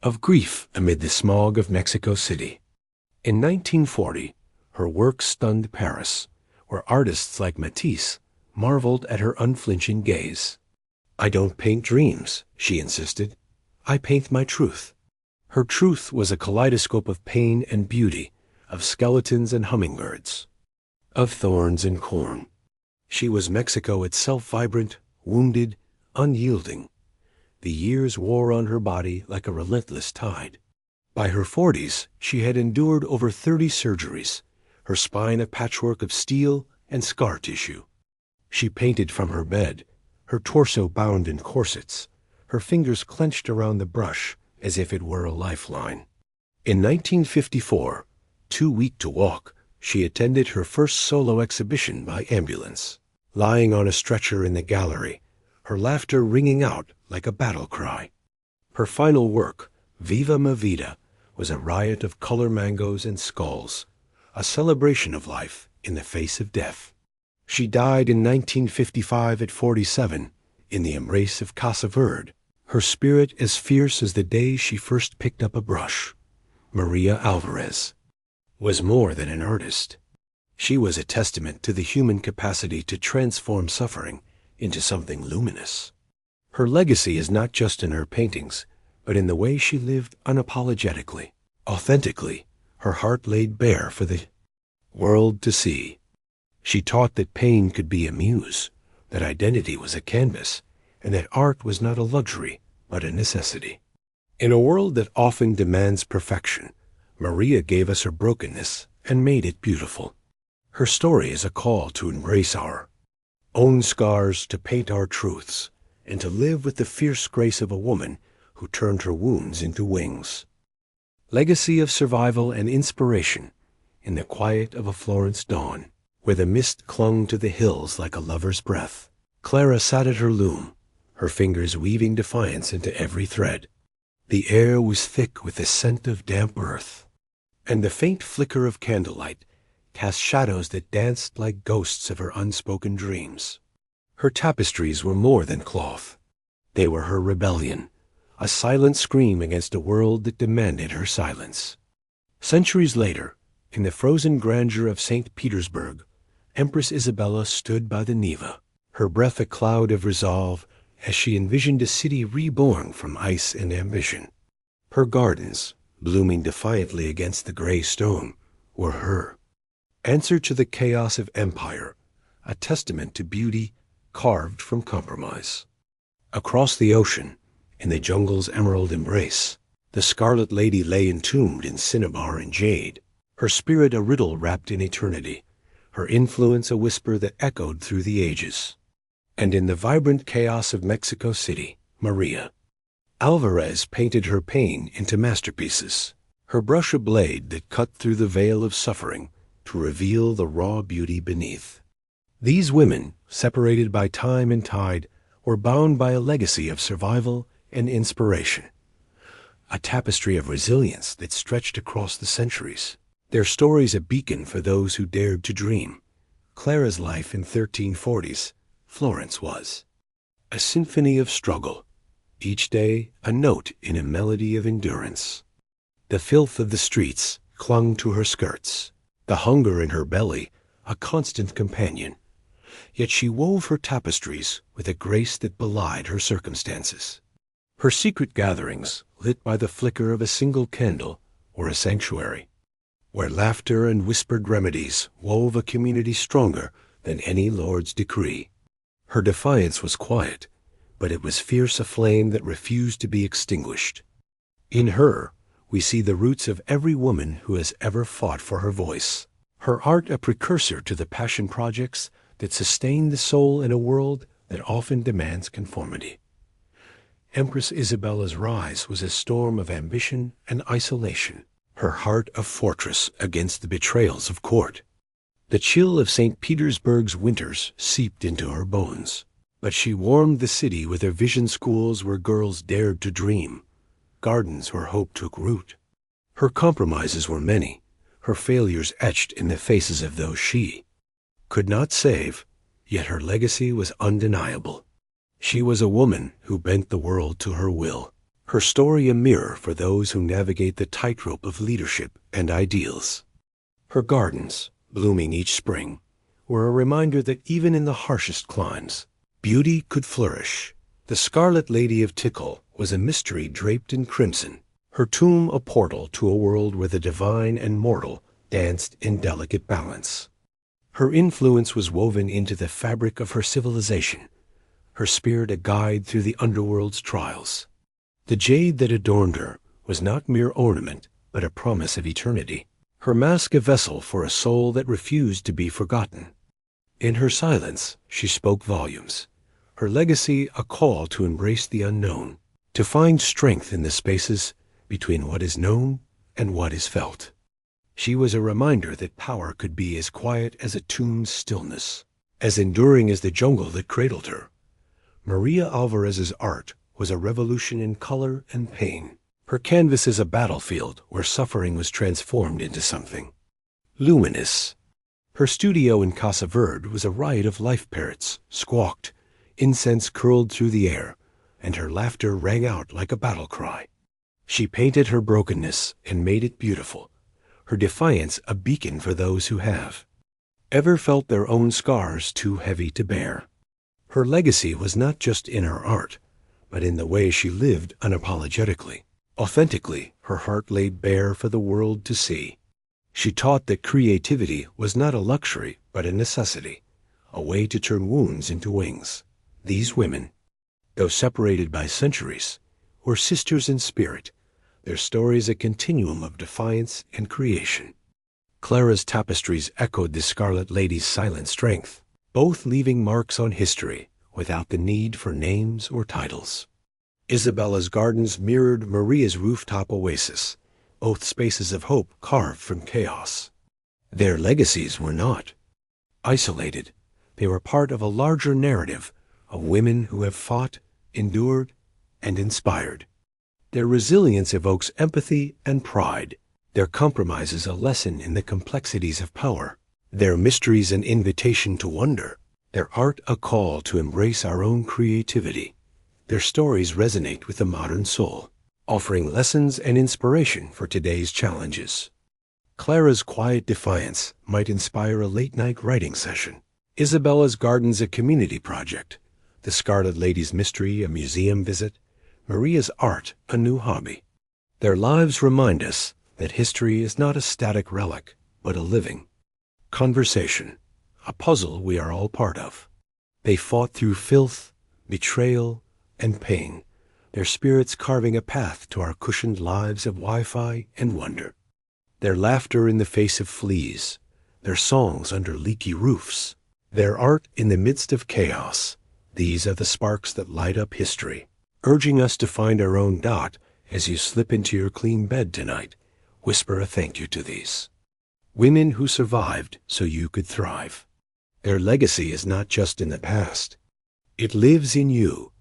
of grief amid the smog of Mexico City. In 1940, her work stunned Paris, where artists like Matisse marveled at her unflinching gaze. "I don't paint dreams," she insisted. "I paint my truth." Her truth was a kaleidoscope of pain and beauty, of skeletons and hummingbirds, of thorns and corn. She was Mexico itself, vibrant, wounded, unyielding. The years wore on her body like a relentless tide. By her 40s, she had endured over 30 surgeries, her spine a patchwork of steel and scar tissue. She painted from her bed, her torso bound in corsets, her fingers clenched around the brush as if it were a lifeline. In 1954, too weak to walk, she attended her first solo exhibition by ambulance. Lying on a stretcher in the gallery, her laughter ringing out like a battle cry. Her final work, Viva Mi Vida, was a riot of color mangoes and skulls, a celebration of life in the face of death. She died in 1955 at 47, in the embrace of Casa Verde, her spirit as fierce as the day she first picked up a brush. Maria Alvarez was more than an artist. She was a testament to the human capacity to transform suffering into something luminous. Her legacy is not just in her paintings, but in the way she lived unapologetically, authentically, her heart laid bare for the world to see. She taught that pain could be a muse, that identity was a canvas, and that art was not a luxury, but a necessity. In a world that often demands perfection, Maria gave us her brokenness and made it beautiful. Her story is a call to embrace our own scars, to paint our truths, and to live with the fierce grace of a woman who turned her wounds into wings. Legacy of survival and inspiration in the quiet of a Florence dawn, where the mist clung to the hills like a lover's breath. Clara sat at her loom, her fingers weaving defiance into every thread. The air was thick with the scent of damp earth, and the faint flicker of candlelight cast shadows that danced like ghosts of her unspoken dreams. Her tapestries were more than cloth. They were her rebellion, a silent scream against a world that demanded her silence. Centuries later, in the frozen grandeur of St. Petersburg, Empress Isabella stood by the Neva, her breath a cloud of resolve as she envisioned a city reborn from ice and ambition. Her gardens, blooming defiantly against the gray stone, were her answer to the chaos of empire, a testament to beauty carved from compromise. Across the ocean, in the jungle's emerald embrace, the Scarlet Lady lay entombed in cinnabar and jade, her spirit a riddle wrapped in eternity, her influence a whisper that echoed through the ages. And in the vibrant chaos of Mexico City, Maria Alvarez painted her pain into masterpieces, her brush a blade that cut through the veil of suffering to reveal the raw beauty beneath. These women, separated by time and tide, were bound by a legacy of survival and inspiration, a tapestry of resilience that stretched across the centuries. Their stories a beacon for those who dared to dream. Clara's life in 1340s Florence was a symphony of struggle, each day a note in a melody of endurance. The filth of the streets clung to her skirts, the hunger in her belly a constant companion. Yet she wove her tapestries with a grace that belied her circumstances. Her secret gatherings, lit by the flicker of a single candle, were a sanctuary, where laughter and whispered remedies wove a community stronger than any lord's decree. Her defiance was quiet, but it was fierce, a flame that refused to be extinguished. In her, we see the roots of every woman who has ever fought for her voice. Her art a precursor to the passion projects that sustain the soul in a world that often demands conformity. Empress Isabella's rise was a storm of ambition and isolation, her heart a fortress against the betrayals of court. The chill of St. Petersburg's winters seeped into her bones, But she warmed the city with her vision schools where girls dared to dream, gardens where hope took root. Her compromises were many, her failures etched in the faces of those she could not save, yet her legacy was undeniable. She was a woman who bent the world to her will, her story a mirror for those who navigate the tightrope of leadership and ideals. Her gardens, blooming each spring, were a reminder that even in the harshest climes, beauty could flourish. The Scarlet Lady of Tikal was a mystery draped in crimson, her tomb a portal to a world where the divine and mortal danced in delicate balance. Her influence was woven into the fabric of her civilization, her spirit a guide through the underworld's trials. The jade that adorned her was not mere ornament, but a promise of eternity, her mask a vessel for a soul that refused to be forgotten. In her silence, she spoke volumes, her legacy a call to embrace the unknown, to find strength in the spaces between what is known and what is felt. She was a reminder that power could be as quiet as a tomb's stillness, as enduring as the jungle that cradled her. Maria Alvarez's art was a revolution in color and pain. Her canvas is a battlefield where suffering was transformed into something luminous. Her studio in Casa Verde was a riot of life parrots, squawked, incense curled through the air, and her laughter rang out like a battle cry. She painted her brokenness and made it beautiful, her defiance a beacon for those who have ever felt their own scars too heavy to bear. Her legacy was not just in her art, but in the way she lived unapologetically. Authentically, her heart laid bare for the world to see. She taught that creativity was not a luxury, but a necessity, a way to turn wounds into wings. These women, though separated by centuries, were sisters in spirit, their stories a continuum of defiance and creation. Clara's tapestries echoed the Scarlet Lady's silent strength, both leaving marks on history without the need for names or titles. Isabella's gardens mirrored Maria's rooftop oasis, both spaces of hope carved from chaos. Their legacies were not isolated. They were part of a larger narrative of women who have fought, endured, and inspired. Their resilience evokes empathy and pride. Their compromises a lesson in the complexities of power. Their mysteries an invitation to wonder. Their art a call to embrace our own creativity. Their stories resonate with the modern soul, offering lessons and inspiration for today's challenges. Clara's quiet defiance might inspire a late-night writing session. Isabella's gardens a community project. The Scarlet Lady's mystery a museum visit. Maria's art a new hobby. Their lives remind us that history is not a static relic, but a living conversation, a puzzle we are all part of. They fought through filth, betrayal, and pain, their spirits carving a path to our cushioned lives of Wi-Fi and wonder. Their laughter in the face of fleas, their songs under leaky roofs, their art in the midst of chaos. These are the sparks that light up history, urging us to find our own dot as you slip into your clean bed tonight. Whisper a thank you to these women who survived so you could thrive. Their legacy is not just in the past. It lives in you,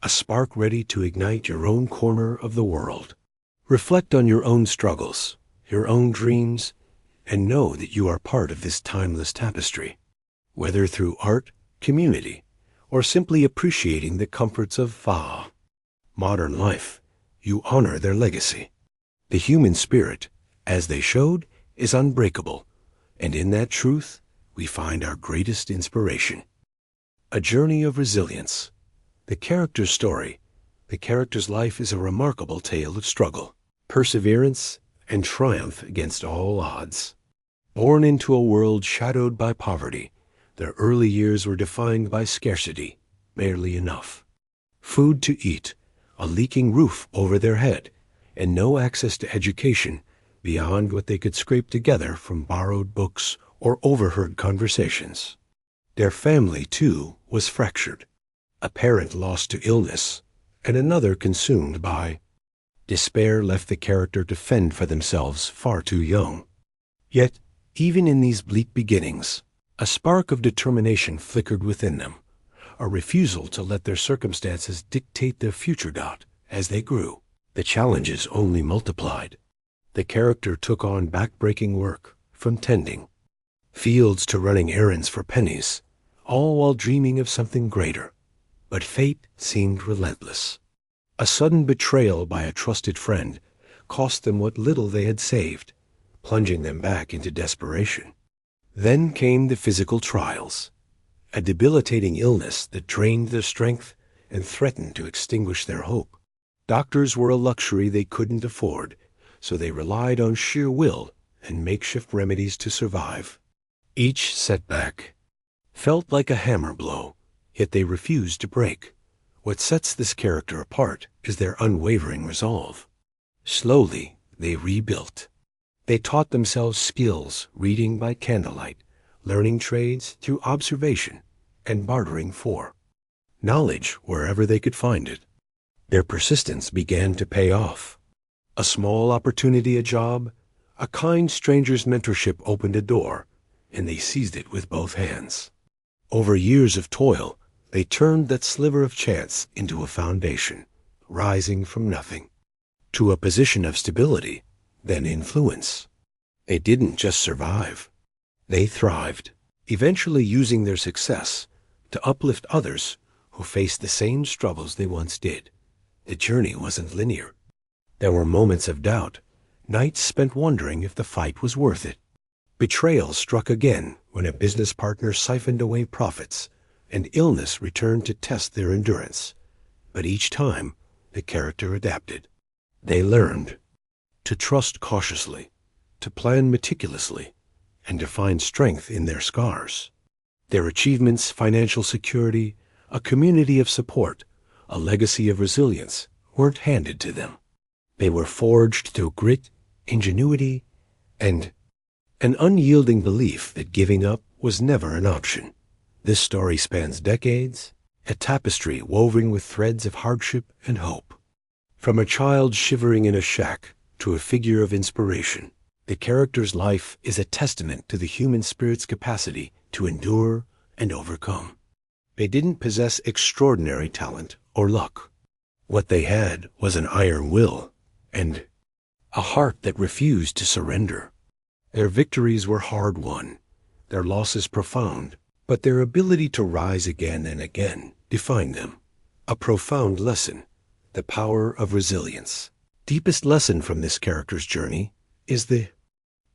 a spark ready to ignite your own corner of the world. Reflect on your own struggles, your own dreams, and know that you are part of this timeless tapestry. Whether through art, community, or simply appreciating the comforts of modern life, you honor their legacy. The human spirit, as they showed, is unbreakable, and in that truth, we find our greatest inspiration. A journey of resilience. The character's story, the character's life is a remarkable tale of struggle, perseverance, and triumph against all odds. Born into a world shadowed by poverty, their early years were defined by scarcity, barely enough. Food to eat, a leaking roof over their head, and no access to education beyond what they could scrape together from borrowed books or overheard conversations. Their family, too, was fractured. A parent lost to illness, and another consumed by despair left the character to fend for themselves far too young. Yet, even in these bleak beginnings, a spark of determination flickered within them, a refusal to let their circumstances dictate their future. As they grew, the challenges only multiplied. The character took on backbreaking work, from tending fields to running errands for pennies, all while dreaming of something greater. But fate seemed relentless. A sudden betrayal by a trusted friend cost them what little they had saved, plunging them back into desperation. Then came the physical trials, a debilitating illness that drained their strength and threatened to extinguish their hope. Doctors were a luxury they couldn't afford, so they relied on sheer will and makeshift remedies to survive. Each setback felt like a hammer blow, yet they refused to break. What sets this character apart is their unwavering resolve. Slowly, they rebuilt. They taught themselves skills, reading by candlelight, learning trades through observation, and bartering for knowledge wherever they could find it. Their persistence began to pay off. A small opportunity, a job, a kind stranger's mentorship opened a door, and they seized it with both hands. Over years of toil, they turned that sliver of chance into a foundation, rising from nothing to a position of stability, then influence. They didn't just survive. They thrived, eventually using their success to uplift others who faced the same struggles they once did. The journey wasn't linear. There were moments of doubt, nights spent wondering if the fight was worth it. Betrayal struck again when a business partner siphoned away profits, and illness returned to test their endurance. But each time, the character adapted. They learned to trust cautiously, to plan meticulously, and to find strength in their scars. Their achievements, financial security, a community of support, a legacy of resilience, weren't handed to them. They were forged through grit, ingenuity, and an unyielding belief that giving up was never an option. This story spans decades, a tapestry woven with threads of hardship and hope. From a child shivering in a shack to a figure of inspiration, the character's life is a testament to the human spirit's capacity to endure and overcome. They didn't possess extraordinary talent or luck. What they had was an iron will and a heart that refused to surrender. Their victories were hard-won, their losses profound, but their ability to rise again and again defined them. A profound lesson, the power of resilience. Deepest lesson from this character's journey is the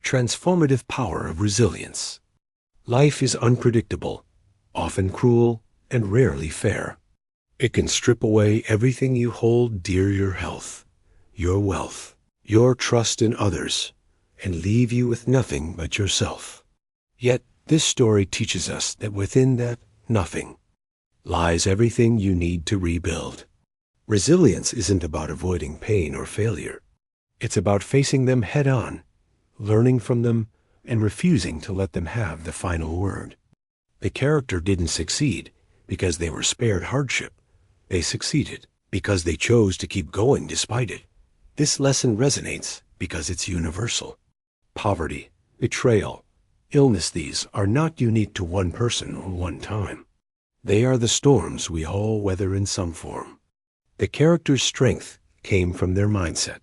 transformative power of resilience. Life is unpredictable, often cruel, and rarely fair. It can strip away everything you hold dear: your health, your wealth, your trust in others, and leave you with nothing but yourself. Yet this story teaches us that within that nothing lies everything you need to rebuild. Resilience isn't about avoiding pain or failure. It's about facing them head-on, learning from them, and refusing to let them have the final word. The character didn't succeed because they were spared hardship. They succeeded because they chose to keep going despite it. This lesson resonates because it's universal. Poverty, betrayal, illness, these are not unique to one person or one time. They are the storms we all weather in some form. The character's strength came from their mindset,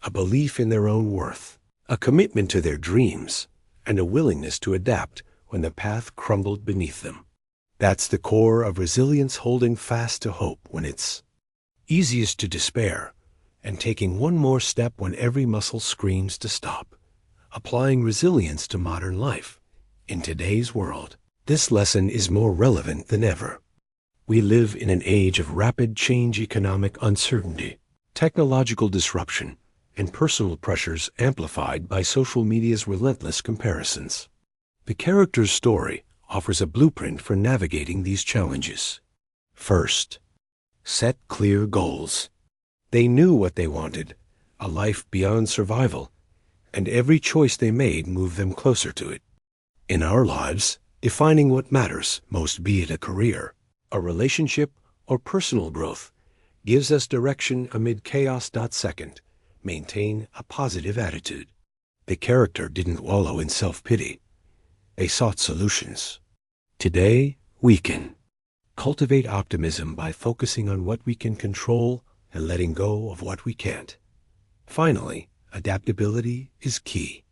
a belief in their own worth, a commitment to their dreams, and a willingness to adapt when the path crumbled beneath them. That's the core of resilience, holding fast to hope when it's easiest to despair, and taking one more step when every muscle screams to stop. Applying resilience to modern life. In today's world, this lesson is more relevant than ever. We live in an age of rapid change, economic uncertainty, technological disruption, and personal pressures amplified by social media's relentless comparisons. The character's story offers a blueprint for navigating these challenges. First, set clear goals. They knew what they wanted, a life beyond survival, and every choice they made moved them closer to it. In our lives, defining what matters most, be it a career, a relationship, or personal growth, gives us direction amid chaos. Second, maintain a positive attitude. The character didn't wallow in self-pity. They sought solutions. Today, we can Cultivate optimism by focusing on what we can control and letting go of what we can't. Finally, adaptability is key.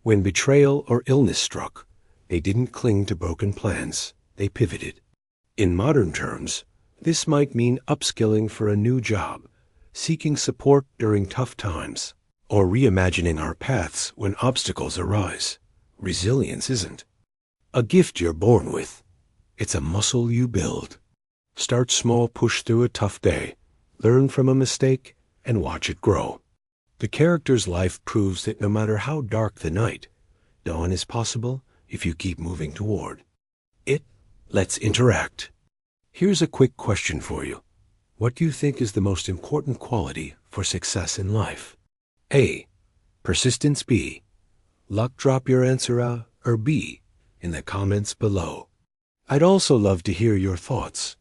When betrayal or illness struck, they didn't cling to broken plans, they pivoted. In modern terms, this might mean upskilling for a new job, seeking support during tough times, or reimagining our paths when obstacles arise. Resilience isn't a gift you're born with. It's a muscle you build. Start small, push through a tough day, learn from a mistake, and watch it grow. The character's life proves that no matter how dark the night, dawn is possible if you keep moving toward it. Let's interact. Here's a quick question for you. What do you think is the most important quality for success in life? A. Persistence. B. Luck. Drop your answer A or B in the comments below. I'd also love to hear your thoughts.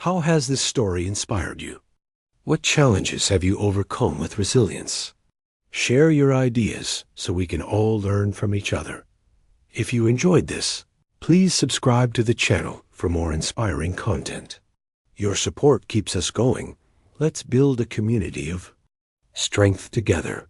How has this story inspired you? What challenges have you overcome with resilience? Share your ideas so we can all learn from each other. If you enjoyed this, please subscribe to the channel for more inspiring content. Your support keeps us going. Let's build a community of strength together.